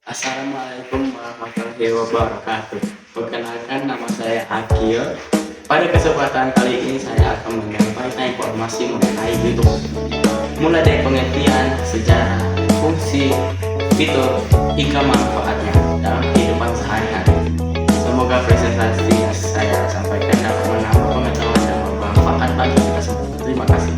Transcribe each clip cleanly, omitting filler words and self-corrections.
Assalamualaikum warahmatullahi wabarakatuh. Perkenalkan, nama saya Akil. Pada kesempatan kali ini saya akan menyampaikan informasi mengenai YouTube, mulai dari pengertian, sejarah, fungsi, fitur, hingga manfaatnya dalam kehidupan sehari-hari. Semoga presentasi yang saya sampaikan dapat menambah pengetahuan dan bermanfaat bagi kita semua. Terima kasih.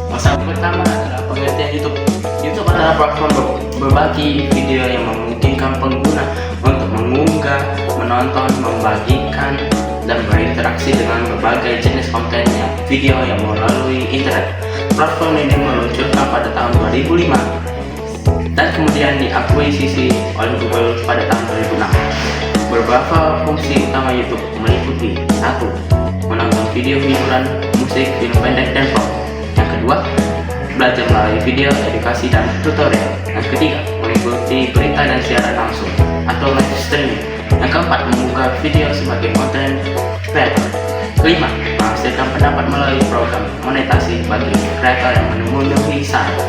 Masalah pertama adalah pengertian YouTube. YouTube adalah platform berbagi video yang memungkinkan pengguna untuk mengunggah, menonton, membagikan, dan berinteraksi dengan berbagai jenis konten video yang melalui internet. Platform ini meluncurkan pada tahun 2005 dan kemudian diakuisisi oleh Google pada tahun 2006. Beberapa fungsi utama YouTube meliputi: 1. Menonton video hiburan, musik, film pendek, dan vlog. Yang kedua, belajar melalui video, edukasi, dan tutorial. Yang ketiga, mengikuti berita dan siaran langsung atau live streaming. Yang keempat, mengunggah video sebagai konten creator. Kelima, menghasilkan pendapat melalui program monetasi bagi kreator yang memenuhi syarat.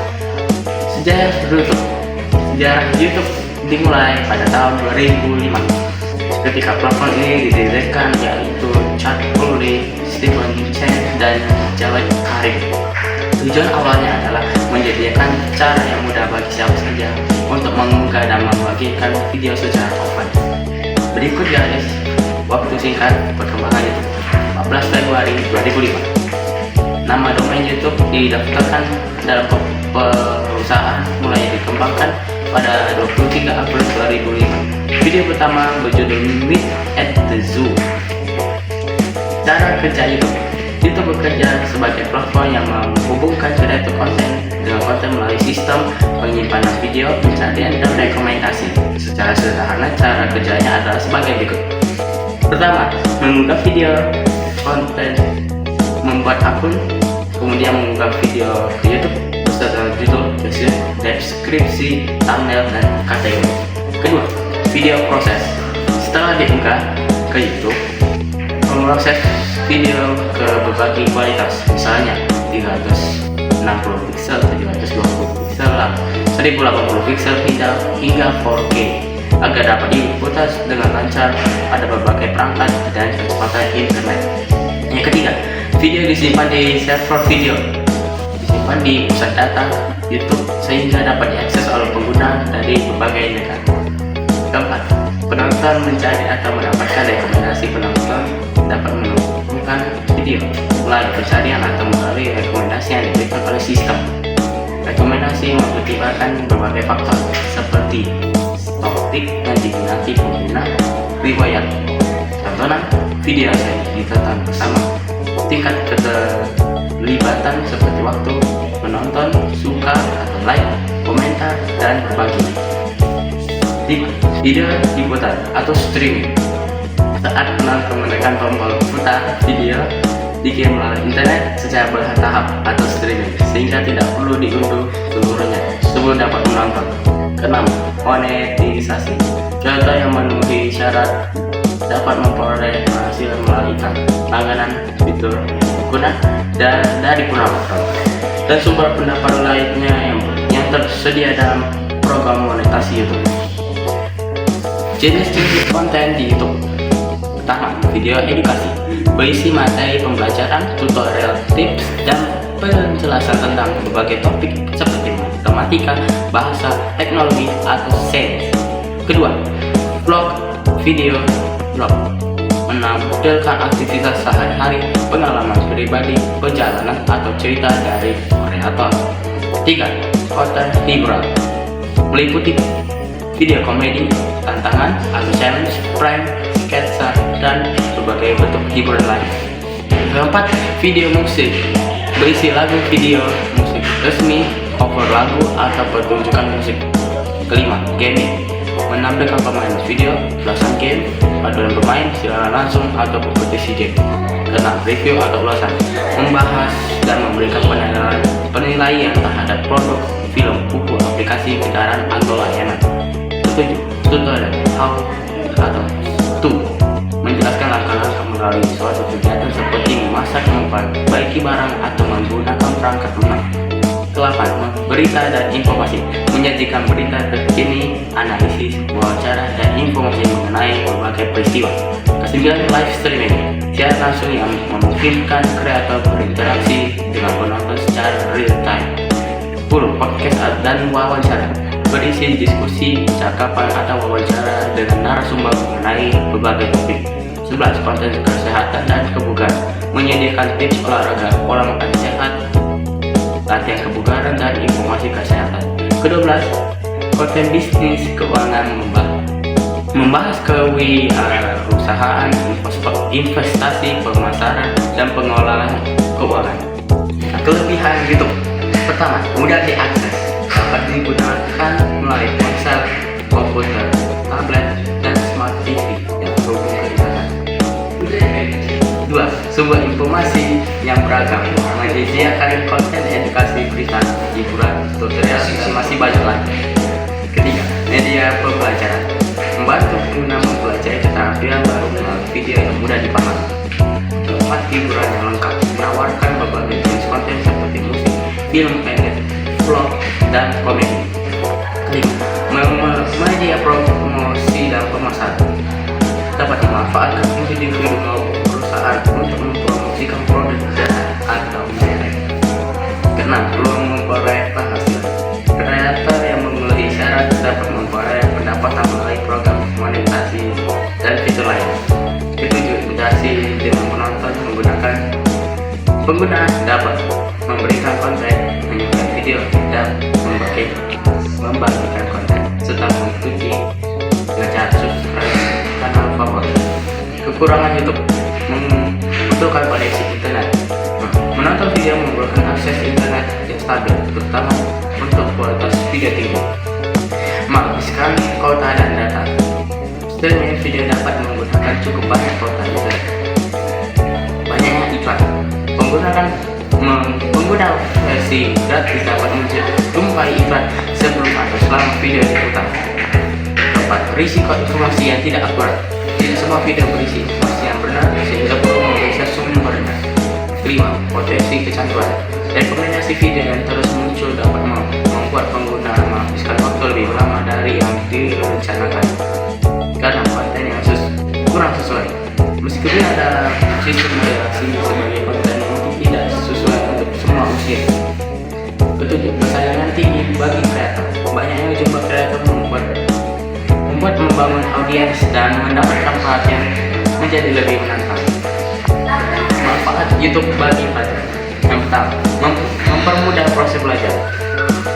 Sejarah YouTube dimulai pada tahun 2005 ketika platform ini didirikan, yaitu Chad Hurley, Stephen Chen, dan Jawed Karim. Tujuan awalnya adalah menyediakan cara yang mudah bagi siapa saja untuk mengunggah dan membagikan video secara offline. Berikut garis waktu singkat perkembangan YouTube. 14 Februari 2005. Nama domain YouTube didaftarkan dalam perusahaan mulai dikembangkan pada 23 April 2005. Video pertama berjudul Meet at the Zoo. Cara kerja YouTube bekerja sebagai platform yang menghubungkan kreator konten dengan konten melalui sistem penyimpanan video, pencarian, dan rekomendasi. Secara sederhana, cara kerjanya adalah sebagai berikut. Pertama, mengunggah video konten, membuat akun, kemudian mengunggah video ke YouTube beserta judul, deskripsi, thumbnail, dan kategori. Kedua, video proses. Setelah diunggah ke YouTube, memproses video ke berbagai kualitas, misalnya 360 pixel, 720 pixel, 1080 pixel hingga 4K, agar dapat diputar dengan lancar pada berbagai perangkat dan kecepatan internet. Yang ketiga, video disimpan di server video, disimpan di pusat data YouTube sehingga dapat diakses oleh pengguna dari berbagai negara. Keempat, penonton mencari atau mendapatkan rekomendasi. Penonton dapat menemukan video melalui pencarian atau melalui rekomendasi yang diberikan oleh sistem. Rekomendasi mempertimbangkan berbagai faktor seperti topik yang diminati pengguna, riwayat tontonan video yang ditonton bersama, tingkat keterlibatan seperti waktu menonton, suka atau like, komentar, dan berbagi. Video diputar atau streaming. Saat penonton menekan tombol putar, video dikirim melalui internet secara bertahap atau streaming, sehingga tidak perlu diunduh seluruhnya sebelum dapat menonton. Keenam, monetisasi. Contoh yang memenuhi syarat dapat memperoleh penghasilan melalui langganan, fitur pengguna, dan dari penonton, dan sumber pendapat lainnya yang tersedia dalam program monetasi YouTube. Jenis-jenis konten di YouTube. Pertama, video edukasi, berisi materi pembelajaran, tutorial, tips, dan penjelasan tentang berbagai topik seperti matematika, bahasa, teknologi, atau sains. Kedua, vlog, video vlog, menampilkan aktivitas sehari-hari, pengalaman pribadi, perjalanan, atau cerita dari kreator. Tiga, konten hiburan, meliputi video komedi, tantangan atau challenge, prank, sketsa, dan berbagai bentuk hiburan lain. Keempat, video musik, berisi lagu, video musik resmi, cover lagu, atau pertunjukan musik. Kelima, gaming, menampilkan pemain video, ulasan game, paduan bermain secara langsung atau kompetisi game. Keenam, review atau ulasan, membahas dan memberikan penilaian terhadap produk, film, buku, aplikasi, kendaraan, atau layanan. Ketujuh, tutorial how atau menjelaskan langkah-langkah melalui suatu kegiatan seperti memasak, memperbaiki barang, atau menggunakan perangkat lunak. Ke-8, berita dan informasi, menyajikan berita terkini, analisis, wawancara, dan informasi mengenai berbagai peristiwa. Kesembilan, live streaming, siaran langsung yang memungkinkan kreator berinteraksi dengan penonton secara real time. 10. Podcast dan wawancara, berisi diskusi, percakapan, atau wawancara dengan narasumber mengenai berbagai topik. 11. Konten kesehatan dan kebugaran, menyediakan tips olahraga, pola makan sehat, latihan kebugaran, dan informasi kesehatan. Ke-12. Konten bisnis keuangan, membahas kewirausahaan, investasi, pemasaran, dan pengelolaan keuangan. Kelebihan YouTube: pertama, mudah diakses, dapat digunakan melalui ponsel, komputer, tablet, dan smart TV yang terhubung ke internet. 2. Sumber informasi yang beragam, menyediakan konten edukasi, berita, hiburan, tutorial, dan masih banyak lagi. Ketiga, media pembelajaran, membantu pengguna mempelajari keterampilan baru melalui video yang mudah dipahami. 4. Hiburan yang lengkap, menawarkan berbagai jenis konten seperti musik, film pendek, vlog, dan komedi. 5. Media promosi dan pemasaran, dapat dimanfaatkan individu maupun perusahaan untuk mempromosikan produk atau merek. 6. Peluang memperoleh penghasilan, kreator yang memenuhi syarat dapat memperoleh pendapatan melalui program monetasi dan fitur lain. 7. Interaksi dengan penonton, pengguna dapat memberikan konten, menyiapkan video, dan membagikan konten, serta mengikuti ngejar subscribe kanal favorit. Kekurangan YouTube: membutuhkan koneksi internet. Menonton video memerlukan akses internet yang stabil, terutama untuk kualitas video tinggi. Menghabiskan kuota dan data. Streaming video dapat menggunakan cukup banyak kuota internet. Banyaknya iklan. Pengguna versi gratis dapat menjumpai iklan sebelum atau selama video diputar. 4. Risiko informasi yang tidak akurat, tidak semua video berisi informasi yang benar sehingga perlu memeriksa sumbernya. 5. Potensi kecanduan, rekomendasi video yang terus muncul dapat membuat pengguna menghabiskan waktu lebih lama dari yang direncanakan karena konten yang kurang sesuai. Meskipun ada sistem moderasi sebagai konten yang tidak sesuai untuk semua usia. 7. Persaingan tinggi bagi kreator, banyaknya jumlah kreator membuat membangun audiens dan mendapatkan perhatian menjadi lebih menantang. Manfaat YouTube bagi pelajar: yang pertama, mempermudah proses belajar.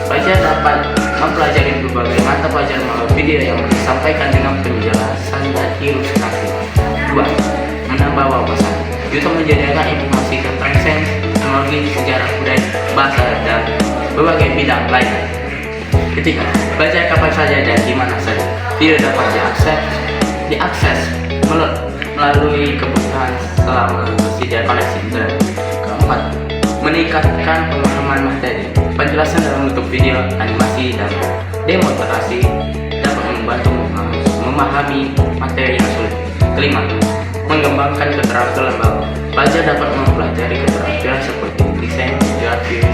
Pelajar dapat mempelajari berbagai mata pelajaran melalui video yang disampaikan dengan penjelasan dan ilustrasi. 2. Menambah wawasan. YouTube menyediakan informasi tentang sains, teknologi, sejarah, budaya, bahasa, dan berbagai bidang lainnya. Ketiga, belajar kapan saja dan di mana saja. Video dapat diakses melalui kebutuhan selama tersedia koneksi internet. Keempat, meningkatkan pemahaman materi. Penjelasan dalam bentuk video, animasi, dan demonstrasi dapat membantu memahami materi yang sulit. Kelima, mengembangkan keterampilan baru. Pelajar dapat mempelajari keterampilan seperti desain, grafis,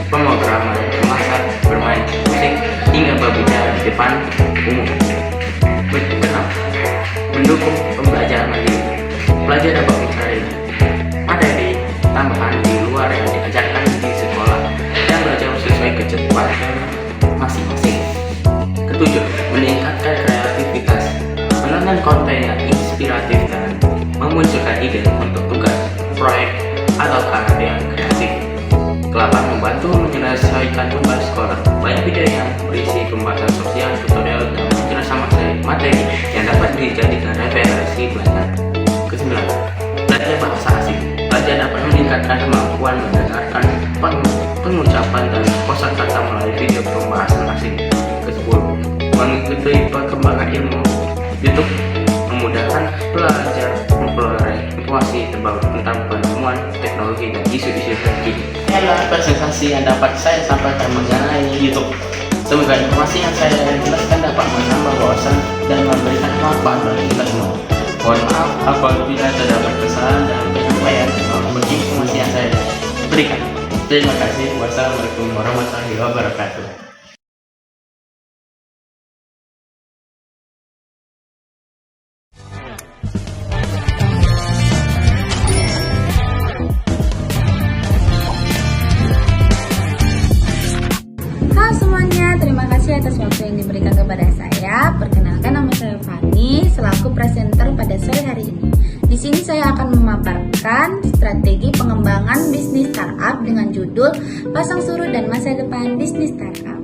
pemrograman, memasak, bermain musik, hingga berbicara di depan umum. Keenam, mendukung pembelajaran mandiri. Pelajar dapat mencari materi tambahan di luar yang diajarkan di sekolah dan belajar sesuai kecepatan masing-masing. Ketujuh, meningkatkan kreativitas. Menonton konten yang inspiratif dan memunculkan ide untuk tugas, proyek, atau karya kreatif. Ke-8, membantu menyelesaikan tugas sekolah. Banyak video yang berisi pembahasan sosial, tutorial, dan penjelasan materi yang dapat dijadikan referensi belajar. Ke-9, belajar bahasa asing. Belajar dapat meningkatkan kemampuan mendengarkan pengucapan dan kosakata melalui video pembahasan asing. Ke-10, mengikuti perkembangan ilmu. YouTube memudahkan pelajar memperoleh informasi terbaru tentang penemuan teknologi dan isu-isu terkini. Ini adalah presentasi yang dapat saya sampaikan mengenai YouTube. Semoga informasi yang saya jelaskan dapat menambah wawasan dan memberikan manfaat bagi kita semua. Mohon maaf apabila terdapat kesalahan dalam penyampaian maupun informasi yang saya berikan. Terima kasih. Wassalamualaikum warahmatullahi wabarakatuh. Halo semuanya, terima kasih atas waktu yang diberikan kepada saya. Perkenalkan, nama saya Fani selaku presenter pada sore hari ini. Di sini saya akan memaparkan strategi pengembangan bisnis startup dengan judul Pasang Surut dan Masa Depan Bisnis Startup.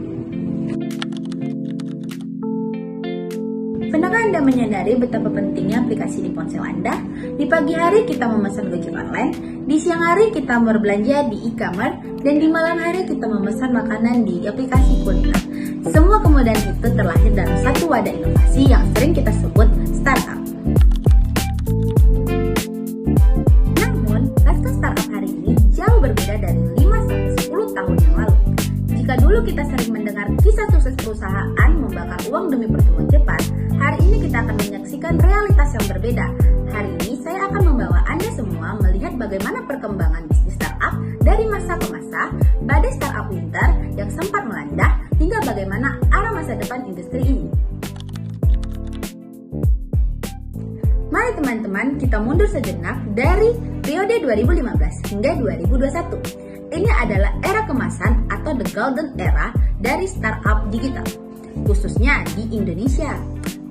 Pernahkah Anda menyadari betapa pentingnya aplikasi di ponsel Anda? Di pagi hari kita memesan Gojek online, di siang hari kita berbelanja di e-commerce, dan di malam hari kita memesan makanan di aplikasi kuliner. Semua kemudahan itu terlahir dalam satu wadah inovasi yang sering kita sebut startup. Namun, lanskap startup hari ini jauh berbeda dari 5-10 tahun yang lalu. Jika dulu kita sering mendengar kisah sukses perusahaan membakar uang demi pertumbuhan cepat, hari ini kita akan menyaksikan realitas yang berbeda. Hari ini saya akan membawa Anda semua melihat bagaimana perkembangan bisnis startup dari masa ke masa, badai startup winter yang sempat melanda, hingga bagaimana arah masa depan industri ini. Mari teman-teman kita mundur sejenak dari periode 2015 hingga 2021. Ini adalah era kemasan atau the golden era dari startup digital, khususnya di Indonesia.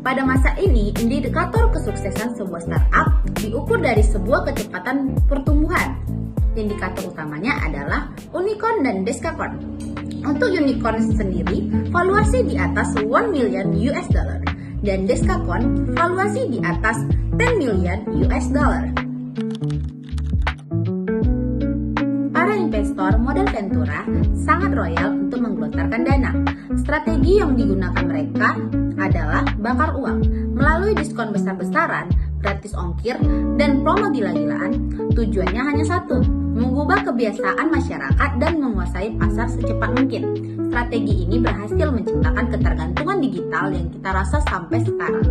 Pada masa ini, indikator kesuksesan sebuah startup diukur dari sebuah kecepatan pertumbuhan. Indikator utamanya adalah unicorn dan decacorn. Untuk unicorn sendiri, valuasi di atas 1 million US dollar dan decacorn valuasi di atas 10 million US dollar. Para investor modal Ventura sangat royal untuk menggelontorkan dana. Strategi yang digunakan mereka adalah bakar uang melalui diskon besar-besaran, gratis ongkir, dan promo gila-gilaan. Tujuannya hanya satu, mengubah kebiasaan masyarakat dan menguasai pasar secepat mungkin. Strategi ini berhasil menciptakan ketergantungan digital yang kita rasa sampai sekarang.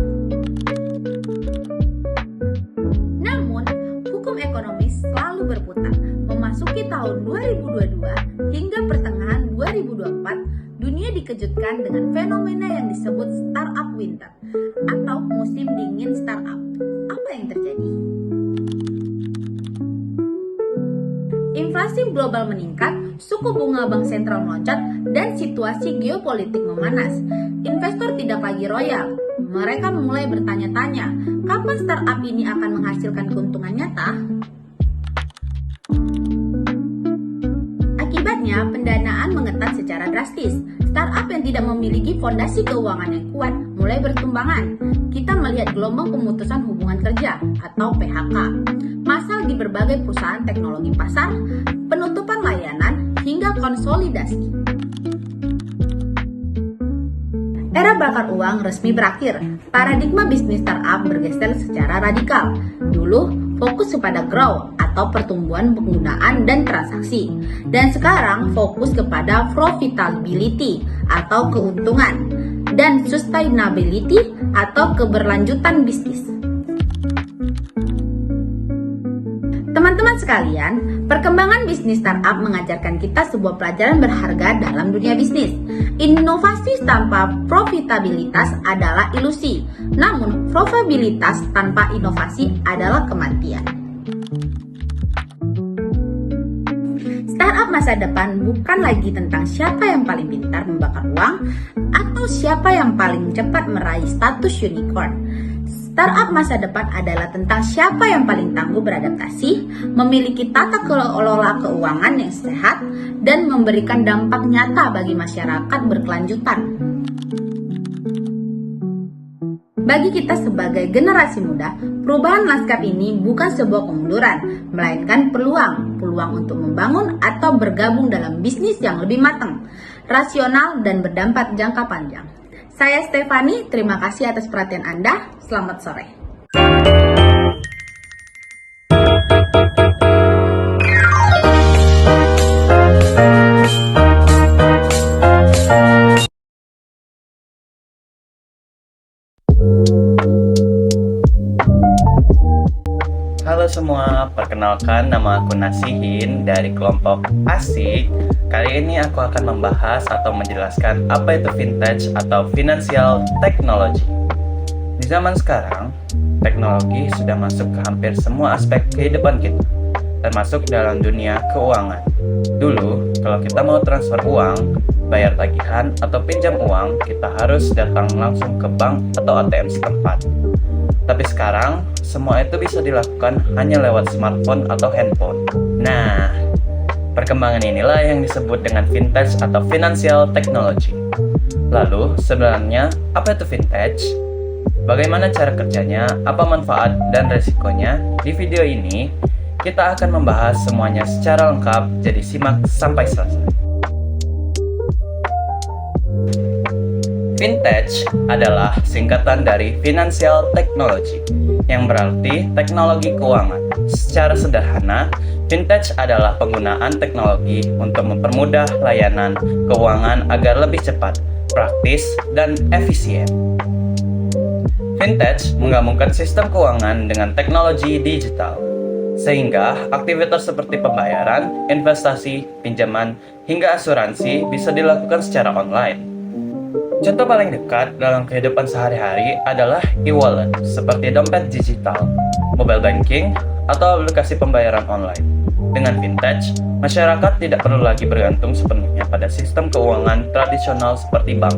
Namun, hukum ekonomi selalu berputar. Memasuki tahun 2022 hingga pertengahan 2024, dunia dikejutkan dengan fenomena yang disebut startup winter atau musim dingin startup. Apa yang terjadi? Inflasi global meningkat, suku bunga bank sentral melonjak, dan situasi geopolitik memanas. Investor tidak lagi royal. Mereka mulai bertanya-tanya, kapan startup ini akan menghasilkan keuntungan nyata? Akibatnya, pendanaan mengetat secara drastis. Startup yang tidak memiliki fondasi keuangan yang kuat mulai bertumbangan. Kita melihat gelombang pemutusan hubungan kerja atau PHK, massal di berbagai perusahaan teknologi pasar, penutupan layanan, hingga konsolidasi. Era bakar uang resmi berakhir. Paradigma bisnis startup bergeser secara radikal. Dulu, fokus kepada growth atau pertumbuhan penggunaan dan transaksi. Dan sekarang fokus kepada profitability atau keuntungan dan sustainability atau keberlanjutan bisnis. Teman-teman sekalian, perkembangan bisnis startup mengajarkan kita sebuah pelajaran berharga dalam dunia bisnis. Inovasi tanpa profitabilitas adalah ilusi, namun profitabilitas tanpa inovasi adalah kematian. Startup masa depan bukan lagi tentang siapa yang paling pintar membakar uang atau siapa yang paling cepat meraih status unicorn. Startup masa depan adalah tentang siapa yang paling tangguh beradaptasi, memiliki tata kelola keuangan yang sehat, dan memberikan dampak nyata bagi masyarakat berkelanjutan. Bagi kita sebagai generasi muda, perubahan lanskap ini bukan sebuah kemunduran, melainkan peluang untuk membangun atau bergabung dalam bisnis yang lebih matang, rasional, dan berdampak jangka panjang. Saya Stefani, terima kasih atas perhatian Anda. Selamat sore. Halo semua, perkenalkan Perkenalkan, nama aku Nasihin dari kelompok Asik. Kali ini aku akan membahas atau menjelaskan apa itu vintage atau financial technology. Di zaman sekarang, teknologi sudah masuk ke hampir semua aspek kehidupan kita, termasuk dalam dunia keuangan. Dulu, kalau kita mau transfer uang, bayar tagihan, atau pinjam uang, kita harus datang langsung ke bank atau ATM setempat. Tapi sekarang, semua itu bisa dilakukan hanya lewat smartphone atau handphone. Nah, perkembangan inilah yang disebut dengan vintage atau financial technology. Lalu, sebenarnya apa itu vintage? Bagaimana cara kerjanya, apa manfaat dan resikonya? Di video ini, kita akan membahas semuanya secara lengkap, jadi simak sampai selesai. Vintage adalah singkatan dari financial technology, yang berarti teknologi keuangan. Secara sederhana, vintage adalah penggunaan teknologi untuk mempermudah layanan keuangan agar lebih cepat, praktis, dan efisien. Vintage menggabungkan sistem keuangan dengan teknologi digital, sehingga aktivitas seperti pembayaran, investasi, pinjaman, hingga asuransi bisa dilakukan secara online. Contoh paling dekat dalam kehidupan sehari-hari adalah e-wallet seperti dompet digital, mobile banking, atau aplikasi pembayaran online. Dengan vintage, masyarakat tidak perlu lagi bergantung sepenuhnya pada sistem keuangan tradisional seperti bank.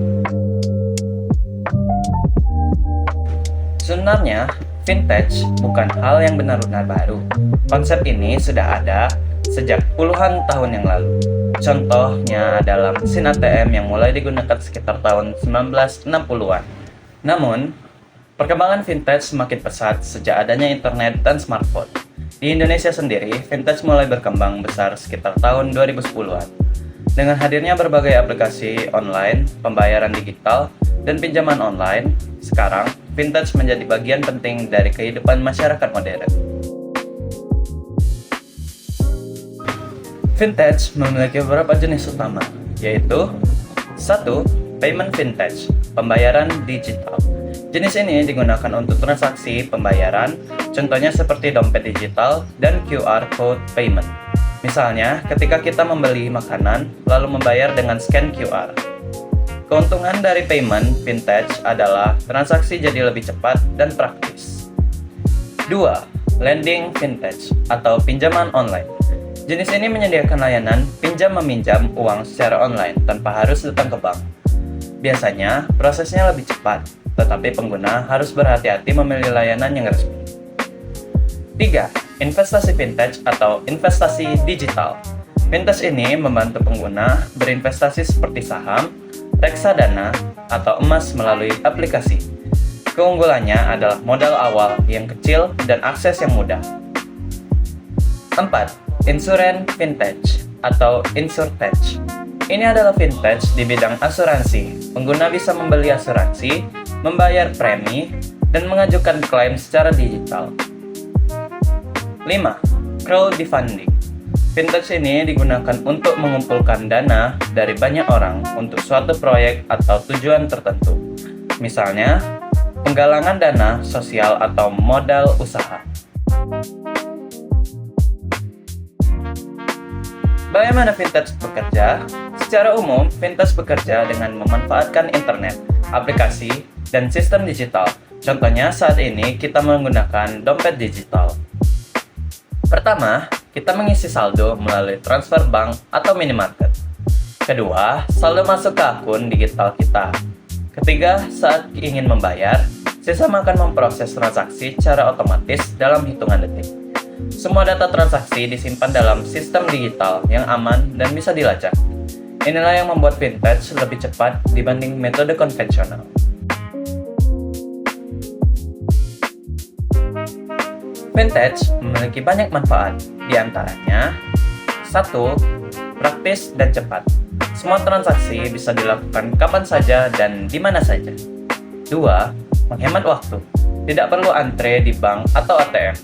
Sebenarnya, vintage bukan hal yang benar-benar baru. Konsep ini sudah ada sejak puluhan tahun yang lalu. Contohnya adalah mesin ATM yang mulai digunakan sekitar tahun 1960-an. Namun, perkembangan vintage semakin pesat sejak adanya internet dan smartphone. Di Indonesia sendiri, vintage mulai berkembang besar sekitar tahun 2010-an. Dengan hadirnya berbagai aplikasi online, pembayaran digital, dan pinjaman online, sekarang vintage menjadi bagian penting dari kehidupan masyarakat modern. Vintage memiliki beberapa jenis utama, yaitu 1. Payment vintage, pembayaran digital. Jenis ini digunakan untuk transaksi pembayaran, contohnya seperti dompet digital dan QR code payment. Misalnya, ketika kita membeli makanan, lalu membayar dengan scan QR. Keuntungan dari payment vintage adalah transaksi jadi lebih cepat dan praktis. 2. Lending vintage, atau pinjaman online. Jenis ini menyediakan layanan pinjam-meminjam uang secara online tanpa harus datang ke bank. Biasanya, prosesnya lebih cepat, tetapi pengguna harus berhati-hati memilih layanan yang resmi. 3. Investasi vintage atau investasi digital. Vintage ini membantu pengguna berinvestasi seperti saham, reksadana, atau emas melalui aplikasi. Keunggulannya adalah modal awal yang kecil dan akses yang mudah. 4. Insurance vintage atau insurtech. Ini adalah vintage di bidang asuransi. Pengguna bisa membeli asuransi, membayar premi, dan mengajukan klaim secara digital. 5. Crowdfunding. Vintage ini digunakan untuk mengumpulkan dana dari banyak orang untuk suatu proyek atau tujuan tertentu. Misalnya, penggalangan dana sosial atau modal usaha. Bagaimana vintage bekerja? Secara umum, vintage bekerja dengan memanfaatkan internet, aplikasi, dan sistem digital. Contohnya, saat ini kita menggunakan dompet digital. Pertama, kita mengisi saldo melalui transfer bank atau minimarket. Kedua, saldo masuk ke akun digital kita. Ketiga, saat ingin membayar, sistem akan memproses transaksi secara otomatis dalam hitungan detik. Semua data transaksi disimpan dalam sistem digital yang aman dan bisa dilacak. Inilah yang membuat vintage lebih cepat dibanding metode konvensional. Vintage memiliki banyak manfaat, di antaranya 1. Praktis dan cepat. Semua transaksi bisa dilakukan kapan saja dan di mana saja. 2. Menghemat waktu. Tidak perlu antre di bank atau ATM.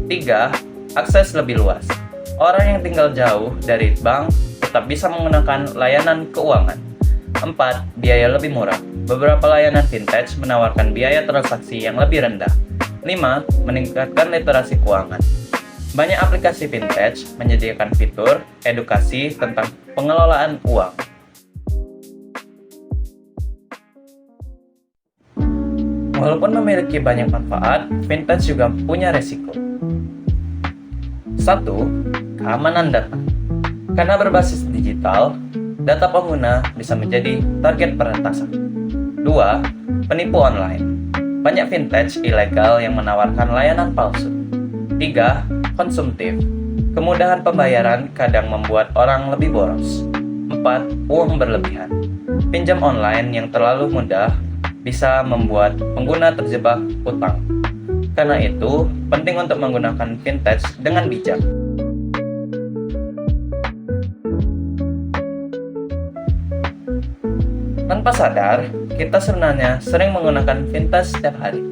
3. Akses lebih luas. Orang yang tinggal jauh dari bank tetap bisa menggunakan layanan keuangan. 4. Biaya lebih murah. Beberapa layanan vintage menawarkan biaya transaksi yang lebih rendah. 5. Meningkatkan literasi keuangan. Banyak aplikasi vintage menyediakan fitur edukasi tentang pengelolaan uang. Walaupun memiliki banyak manfaat, vintage juga punya resiko. 1. Keamanan data. Karena berbasis digital, data pengguna bisa menjadi target peretasan. 2. Penipu online. Banyak vintage ilegal yang menawarkan layanan palsu. 3. Konsumtif. Kemudahan pembayaran kadang membuat orang lebih boros. 4. Uang berlebihan. Pinjam online yang terlalu mudah bisa membuat pengguna terjebak utang. Karena itu, penting untuk menggunakan vintage dengan bijak. Tanpa sadar, kita sebenarnya sering menggunakan vintage setiap hari.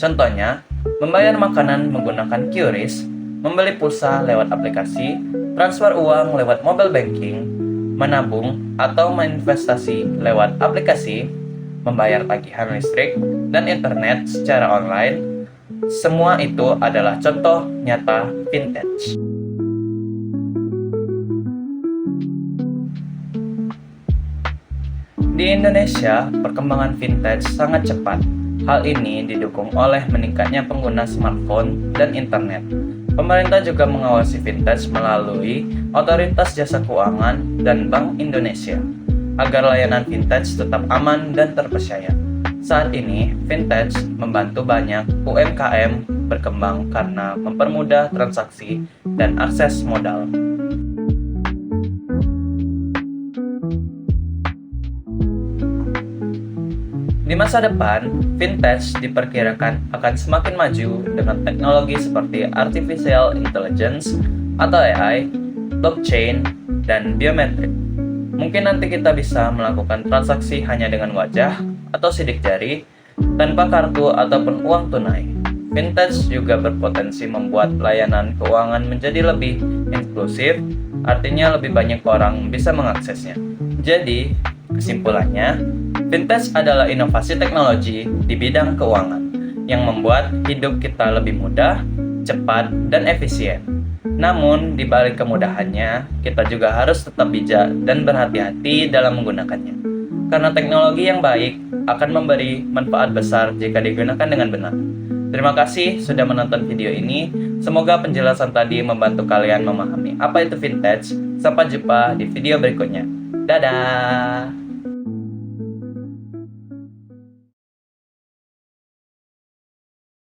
Contohnya, membayar makanan menggunakan QRIS, membeli pulsa lewat aplikasi, transfer uang lewat mobile banking, menabung atau menginvestasi lewat aplikasi, membayar tagihan listrik dan internet secara online. Semua itu adalah contoh nyata vintage. Di Indonesia, perkembangan vintage sangat cepat. Hal ini didukung oleh meningkatnya pengguna smartphone dan internet. Pemerintah juga mengawasi vintage melalui Otoritas Jasa Keuangan dan Bank Indonesia, agar layanan vintage tetap aman dan terpercaya. Saat ini, vintage membantu banyak UMKM berkembang karena mempermudah transaksi dan akses modal. Di masa depan, vintage diperkirakan akan semakin maju dengan teknologi seperti artificial intelligence atau AI, blockchain, dan biometrik. Mungkin nanti kita bisa melakukan transaksi hanya dengan wajah atau sidik jari, tanpa kartu ataupun uang tunai. Vintage juga berpotensi membuat layanan keuangan menjadi lebih inklusif, artinya lebih banyak orang bisa mengaksesnya. Jadi, kesimpulannya, vintage adalah inovasi teknologi di bidang keuangan yang membuat hidup kita lebih mudah, cepat, dan efisien. Namun, di balik kemudahannya, kita juga harus tetap bijak dan berhati-hati dalam menggunakannya. Karena teknologi yang baik akan memberi manfaat besar jika digunakan dengan benar. Terima kasih sudah menonton video ini. Semoga penjelasan tadi membantu kalian memahami apa itu vintage. Sampai jumpa di video berikutnya. Dadah!